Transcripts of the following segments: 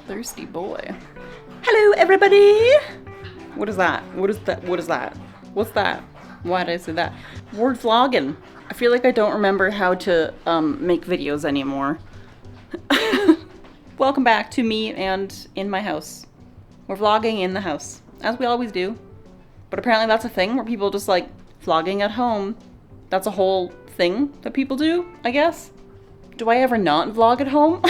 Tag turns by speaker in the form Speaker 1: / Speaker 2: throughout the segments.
Speaker 1: Thirsty boy. Hello, everybody! What is that? What is that? What is that? What's that? Why did I say that? We're vlogging. I feel like I don't remember how to make videos anymore. Welcome back to me and in my house. We're vlogging in the house, as we always do. But apparently that's a thing where people just like vlogging at home. That's a whole thing that people do, I guess. Do I ever not vlog at home?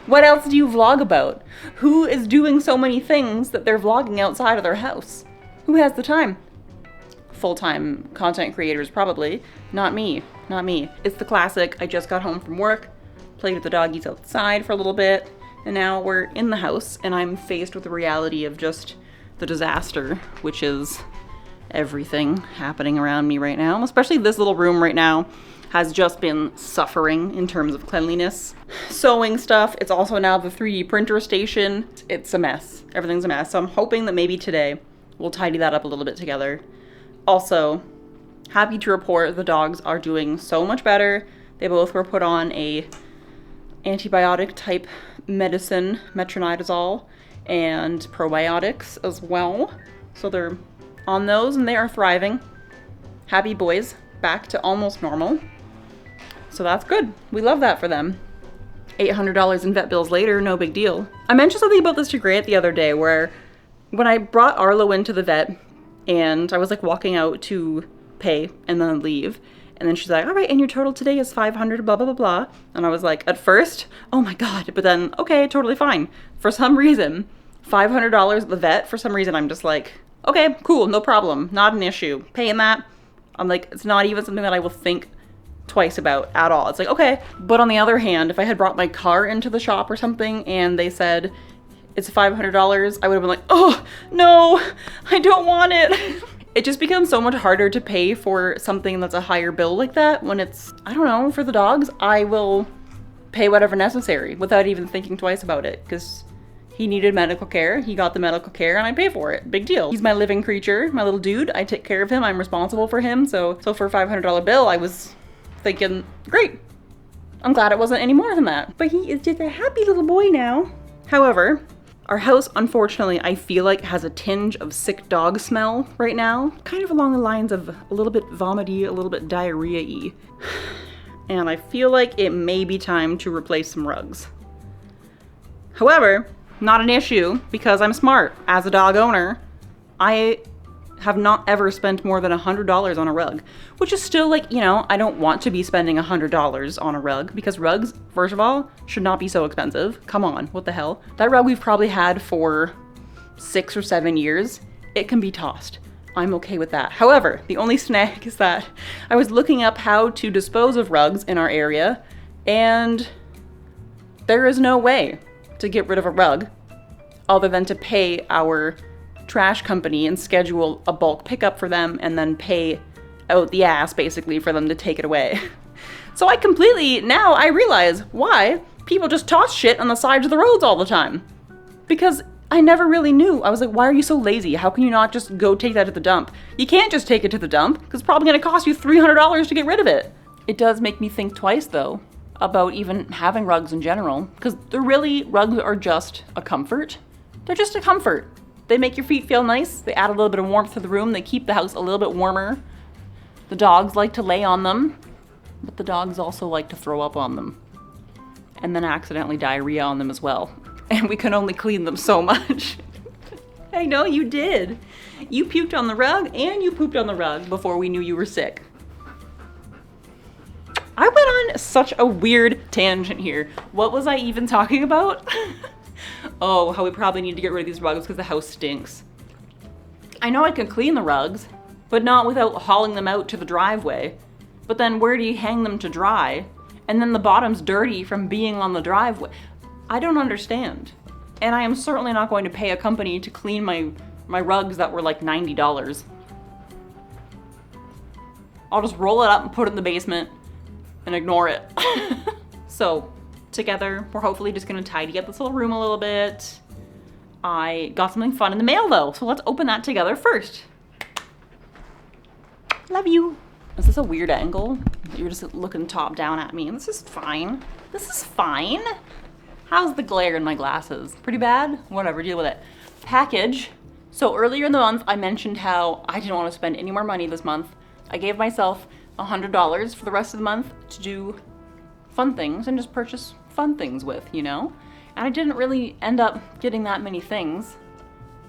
Speaker 1: What else do you vlog about? Who is doing so many things that they're vlogging outside of their house? Who has the time? Full-time content creators, probably. Not me. Not me. It's the classic, I just got home from work, played with the doggies outside for a little bit, and now we're in the house, and I'm faced with the reality of just the disaster, which is everything happening around me right now. Especially this little room right now has just been suffering in terms of cleanliness. Sewing stuff. It's also now the 3D printer station. It's a mess. Everything's a mess. So I'm hoping that maybe today we'll tidy that up a little bit together. Also, happy to report the dogs are doing so much better. They both were put on a antibiotic type medicine, metronidazole, and probiotics as well. So they're on those and they are thriving. Happy boys, back to almost normal. So that's good. We love that for them. $800 in vet bills later, no big deal. I mentioned something about this to Grant the other day where when I brought Arlo into the vet and I was like walking out to pay and then leave, and then she's like, all right, and your total today is $500, blah, blah, blah, blah. And I was like, at first, oh my God, but then, okay, totally fine. For some reason, $500 at the vet, for some reason, I'm just like, okay, cool, no problem, not an issue. Paying that, I'm like, it's not even something that I will think twice about at all. It's like, okay. But on the other hand, if I had brought my car into the shop or something and they said it's $500, I would have been like, oh no, I don't want it. It just becomes so much harder to pay for something that's a higher bill like that when it's, I don't know, for the dogs, I will pay whatever necessary without even thinking twice about it because he needed medical care. He got the medical care and I pay for it. Big deal. He's my living creature, my little dude. I take care of him. I'm responsible for him. So for a $500 bill, I was thinking, great. I'm glad it wasn't any more than that. But he is just a happy little boy now. However, our house, unfortunately, I feel like has a tinge of sick dog smell right now. Kind of along the lines of a little bit vomity, a little bit diarrhea-y. And I feel like it may be time to replace some rugs. However, not an issue because I'm smart. As a dog owner, I have not ever spent more than $100 on a rug, which is still like, you know, I don't want to be spending $100 on a rug because rugs, first of all, should not be so expensive. Come on, what the hell? That rug we've probably had for 6 or 7 years. It can be tossed. I'm okay with that. However, the only snag is that I was looking up how to dispose of rugs in our area and there is no way to get rid of a rug other than to pay our trash company and schedule a bulk pickup for them and then pay out the ass basically for them to take it away. So now I realize why people just toss shit on the sides of the roads all the time. Because I never really knew. I was like, why are you so lazy? How can you not just go take that to the dump? You can't just take it to the dump because it's probably going to cost you $300 to get rid of it. It does make me think twice though about even having rugs in general because rugs are just a comfort. They're just a comfort. They make your feet feel nice. They add a little bit of warmth to the room. They keep the house a little bit warmer. The dogs like to lay on them, but the dogs also like to throw up on them and then accidentally diarrhea on them as well. And we can only clean them so much. I know you did. You puked on the rug and you pooped on the rug before we knew you were sick. I went on such a weird tangent here. What was I even talking about? Oh, how we probably need to get rid of these rugs because the house stinks. I know I can clean the rugs, but not without hauling them out to the driveway. But then where do you hang them to dry? And then the bottom's dirty from being on the driveway. I don't understand. And I am certainly not going to pay a company to clean my rugs that were like $90. I'll just roll it up and put it in the basement and ignore it. So together, we're hopefully just gonna tidy up this little room a little bit. I got something fun in the mail though, so let's open that together first. Love you. Is this a weird angle? You're just looking top down at me. This is fine. This is fine. How's the glare in my glasses? Pretty bad? Whatever, deal with it. Package. So earlier in the month, I mentioned how I didn't want to spend any more money this month. I gave myself $100 for the rest of the month to do fun things and just purchase fun things with, you know? And I didn't really end up getting that many things.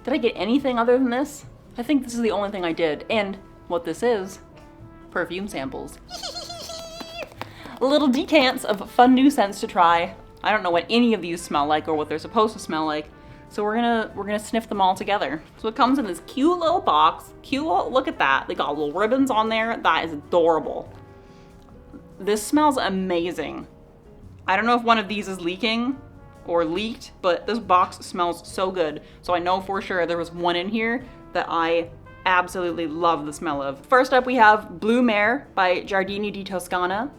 Speaker 1: Did I get anything other than this? I think this is the only thing I did. And what this is, perfume samples. Little decants of fun new scents to try. I don't know what any of these smell like or what they're supposed to smell like. So we're gonna sniff them all together. So it comes in this cute little box. Look at that. They got little ribbons on there. That is adorable. This smells amazing. I don't know if one of these is leaking or leaked, but this box smells so good. So I know for sure there was one in here that I absolutely love the smell of. First up, we have Blue Mare by Giardini di Toscana,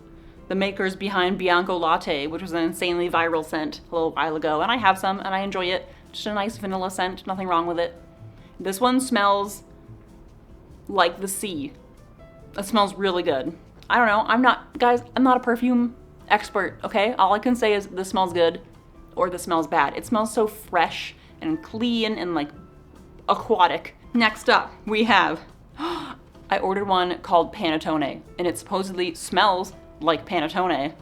Speaker 1: the makers behind Bianco Latte, which was an insanely viral scent a little while ago, and I have some and I enjoy it. Just a nice vanilla scent, nothing wrong with it. This one smells like the sea. It smells really good. I don't know, I'm not a perfume expert, okay? All I can say is this smells good or this smells bad. It smells so fresh and clean and like aquatic. Next up, we have, I ordered one called Panettone, and it supposedly smells like panettone.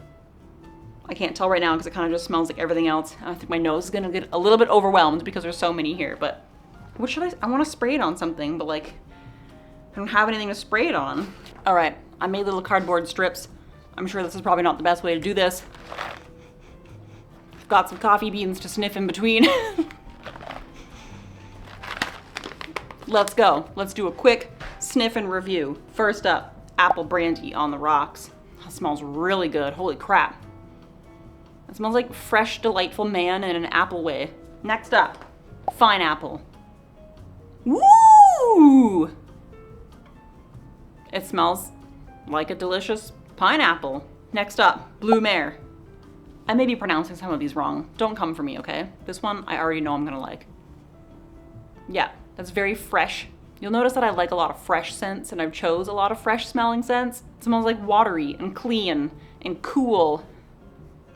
Speaker 1: I can't tell right now because it kind of just smells like everything else. I think my nose is gonna get a little bit overwhelmed because there's so many here, but what should I want to spray it on something, but like, I don't have anything to spray it on. All right, I made little cardboard strips. I'm sure this is probably not the best way to do this. I've got some coffee beans to sniff in between. Let's go. Let's do a quick sniff and review. First up, apple brandy on the rocks. That smells really good. Holy crap. It smells like fresh, delightful man in an apple way. Next up, fine apple. Woo! It smells like a delicious pineapple. Next up, Blue Mare. I may be pronouncing some of these wrong. Don't come for me, okay? This one I already know I'm gonna like. Yeah, that's very fresh. You'll notice that I like a lot of fresh scents, and I've chose a lot of fresh smelling scents. It smells like watery and clean and cool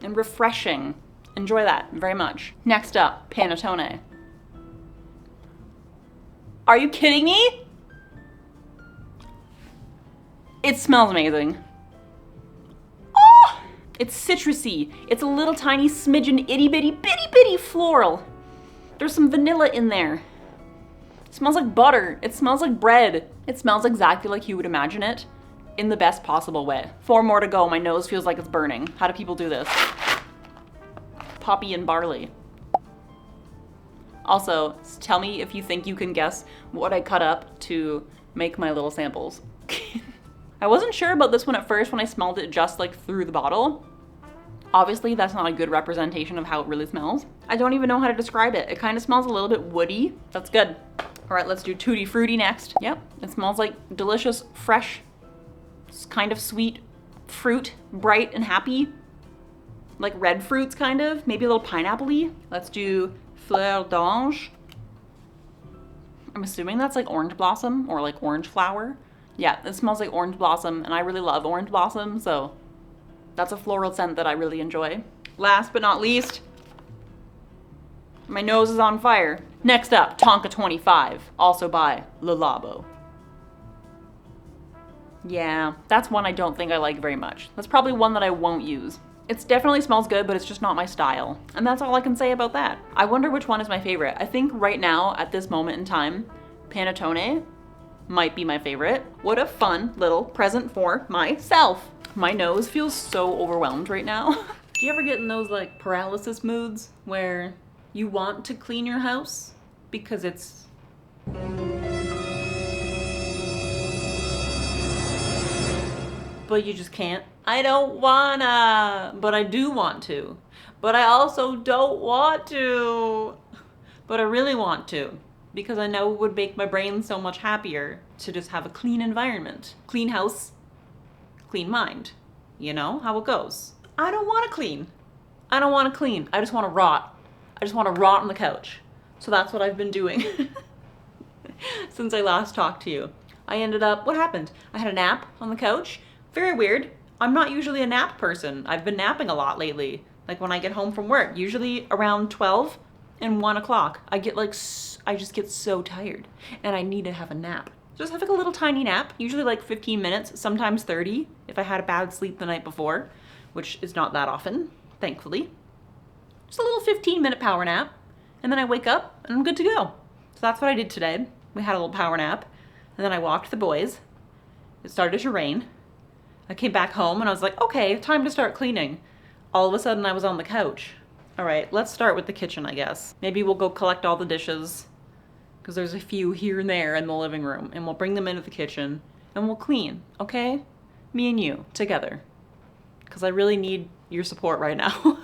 Speaker 1: and refreshing. Enjoy that very much. Next up, Panettone. Are you kidding me? It smells amazing. Oh! It's citrusy. It's a little tiny smidgen itty bitty floral. There's some vanilla in there. It smells like butter. It smells like bread. It smells exactly like you would imagine it in the best possible way. 4 more to go. My nose feels like it's burning. How do people do this? Poppy and barley. Also, tell me if you think you can guess what I cut up to make my little samples. I wasn't sure about this one at first when I smelled it just like through the bottle. Obviously, that's not a good representation of how it really smells. I don't even know how to describe it. It kind of smells a little bit woody. That's good. All right, let's do Tutti Frutti next. Yep, it smells like delicious, fresh, kind of sweet fruit, bright and happy. Like red fruits, kind of. Maybe a little pineapple-y. Let's do Fleur d'Ange. I'm assuming that's like orange blossom or like orange flower. Yeah, it smells like orange blossom, and I really love orange blossom, so that's a floral scent that I really enjoy. Last but not least, my nose is on fire. Next up, Tonka 25, also by Le Labo. Yeah, that's one I don't think I like very much. That's probably one that I won't use. It definitely smells good, but it's just not my style. And that's all I can say about that. I wonder which one is my favorite. I think right now, at this moment in time, Panettone might be my favorite. What a fun little present for myself. My nose feels so overwhelmed right now. Do you ever get in those like paralysis moods where you want to clean your house because it's but you just can't? I don't wanna, but I do want to. But I also don't want to. But I really want to, because I know it would make my brain so much happier to just have a clean environment. Clean house, clean mind. You know how it goes. I don't want to clean. I don't want to clean. I just want to rot. I just want to rot on the couch. So that's what I've been doing since I last talked to you. I ended up, what happened? I had a nap on the couch. Very weird. I'm not usually a nap person. I've been napping a lot lately. like when I get home from work, usually around 12 and 1 o'clock. I just get so tired and I need to have a nap. Just have like a little tiny nap, usually like 15 minutes, sometimes 30 if I had a bad sleep the night before, which is not that often, thankfully. Just a little 15-minute power nap, and then I wake up and I'm good to go. So that's what I did today. We had a little power nap, and then I walked the boys. It started to rain. I came back home and I was like, okay, time to start cleaning. All of a sudden I was on the couch. All right, let's start with the kitchen, I guess. Maybe we'll go collect all the dishes, because there's a few here and there in the living room, and we'll bring them into the kitchen and we'll clean, okay? Me and you, together. Because I really need your support right now.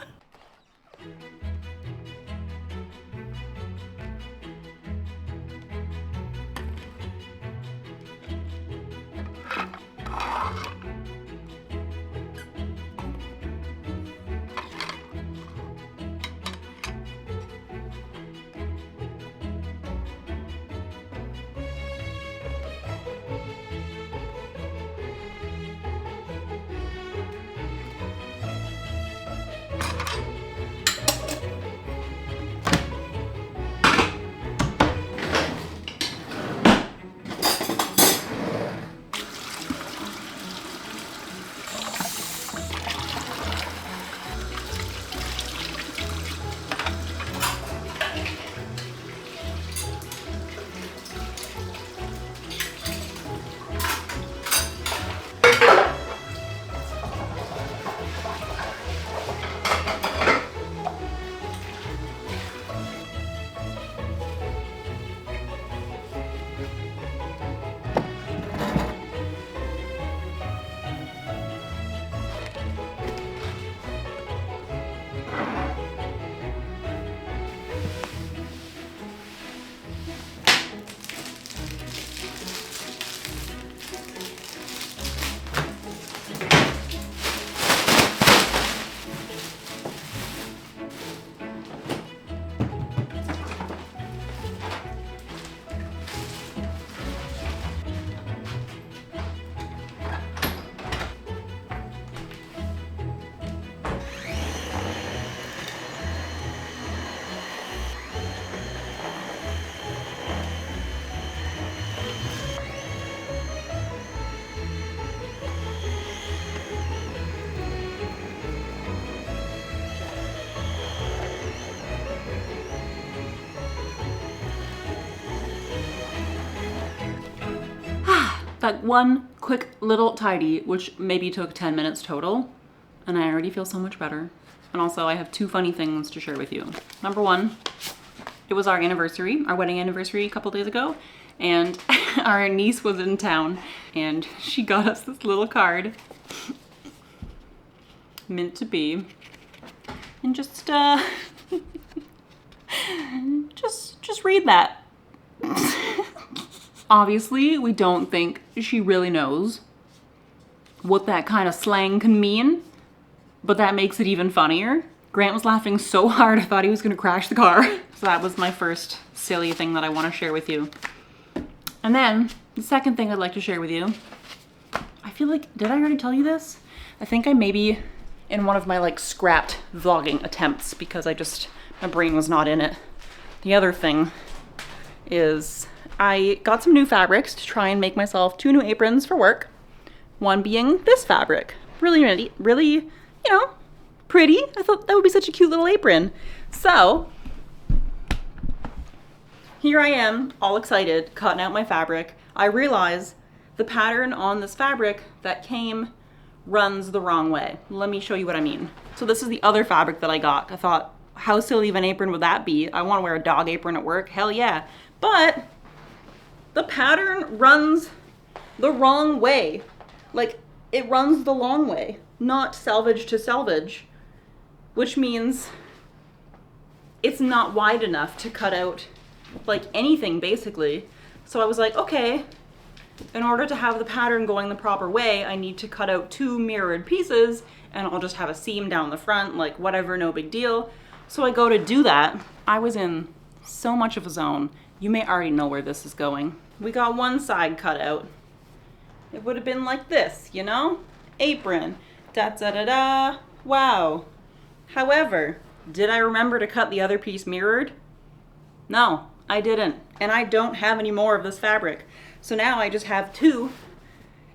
Speaker 1: That one quick little tidy, which maybe took 10 minutes total, and I already feel so much better. And also I have two funny things to share with you. Number one, it was our anniversary, our wedding anniversary a couple days ago, and our niece was in town and she got us this little card, meant to be, and just read that. Obviously, we don't think she really knows what that kind of slang can mean, but that makes it even funnier. Grant was laughing so hard I thought he was gonna crash the car. So that was my first silly thing that I want to share with you. And then the second thing I'd like to share with you, I feel like, did I already tell you this? I think I maybe in one of my like scrapped vlogging attempts, because my brain was not in it. The other thing is I got some new fabrics to try and make myself 2 new aprons for work. One being this fabric. Really, you know, pretty. I thought that would be such a cute little apron. So here I am, all excited, cutting out my fabric. I realize the pattern on this fabric that came runs the wrong way. Let me show you what I mean. So this is the other fabric that I got. I thought, how silly of an apron would that be? I want to wear a dog apron at work. Hell yeah. But the pattern runs the wrong way. Like, it runs the long way, not selvage to selvage, which means it's not wide enough to cut out like anything basically. So I was like, okay, in order to have the pattern going the proper way, I need to cut out 2 mirrored pieces and I'll just have a seam down the front, like whatever, no big deal. So I go to do that. I was in so much of a zone. You may already know where this is going. We got one side cut out. It would have been like this, you know? Apron. Da da da da. Wow. However, did I remember to cut the other piece mirrored? No, I didn't. And I don't have any more of this fabric. So now I just have two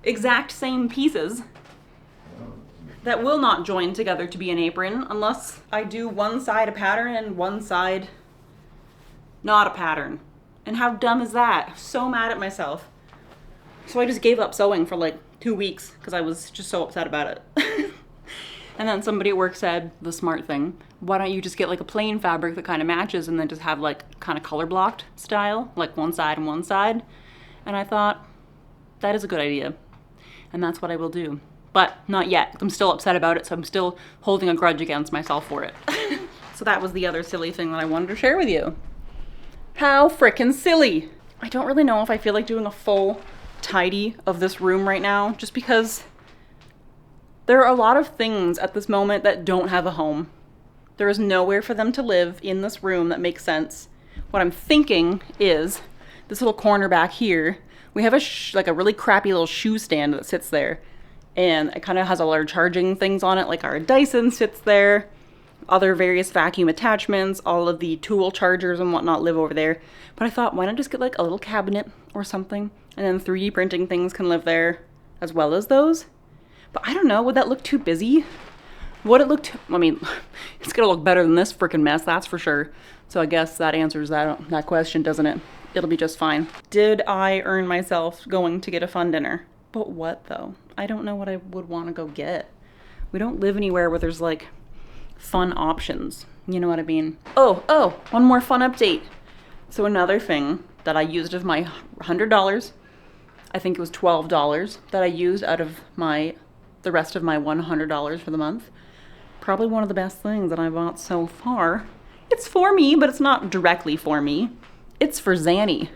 Speaker 1: exact same pieces that will not join together to be an apron unless I do one side a pattern and one side not a pattern. And how dumb is that? I'm so mad at myself. So I just gave up sewing for like 2 weeks because I was just so upset about it. And then somebody at work said the smart thing, why don't you just get like a plain fabric that kind of matches and then just have like kind of color blocked style, like one side and one side. And I thought, that is a good idea. And that's what I will do. But not yet. I'm still upset about it, so I'm still holding a grudge against myself for it. So that was the other silly thing that I wanted to share with you. How frickin' silly. I don't really know if I feel like doing a full tidy of this room right now, just because there are a lot of things at this moment that don't have a home. There is nowhere for them to live in this room that makes sense. What I'm thinking is this little corner back here, we have like a really crappy little shoe stand that sits there. And it kind of has all our charging things on it, like our Dyson sits there, other various vacuum attachments, all of the tool chargers and whatnot live over there. But I thought, why not just get like a little cabinet or something, and then 3D printing things can live there as well as those. But I don't know, would that look too busy? Would it look I mean, it's gonna look better than this freaking mess, that's for sure. So I guess that answers that question, doesn't it? It'll be just fine. Did I earn myself going to get a fun dinner? But what though? I don't know what I would want to go get. We don't live anywhere where there's like fun options. You know what I mean? Oh, one more fun update. So another thing that I used of my $100, I think it was $12 that I used out of the rest of my $100 for the month. Probably one of the best things that I bought so far. It's for me, but it's not directly for me. It's for Zanny.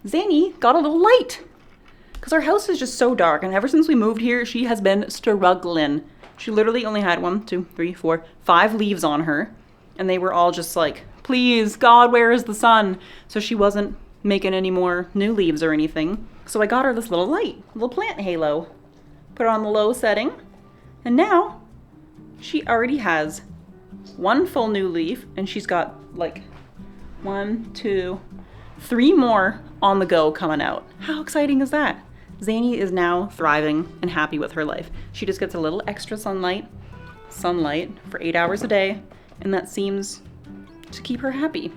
Speaker 1: Zanny got a little light. Because our house is just so dark, and ever since we moved here, she has been struggling. She literally only had 1, 2, 3, 4, 5 leaves on her, and they were all just like, please, God, where is the sun? So she wasn't making any more new leaves or anything. So I got her this little light, little plant halo. Put it on the low setting, and now she already has 1 full new leaf, and she's got like 1, 2, 3 more on the go coming out. How exciting is that? Zany is now thriving and happy with her life. She just gets a little extra sunlight for 8 hours a day, and that seems to keep her happy.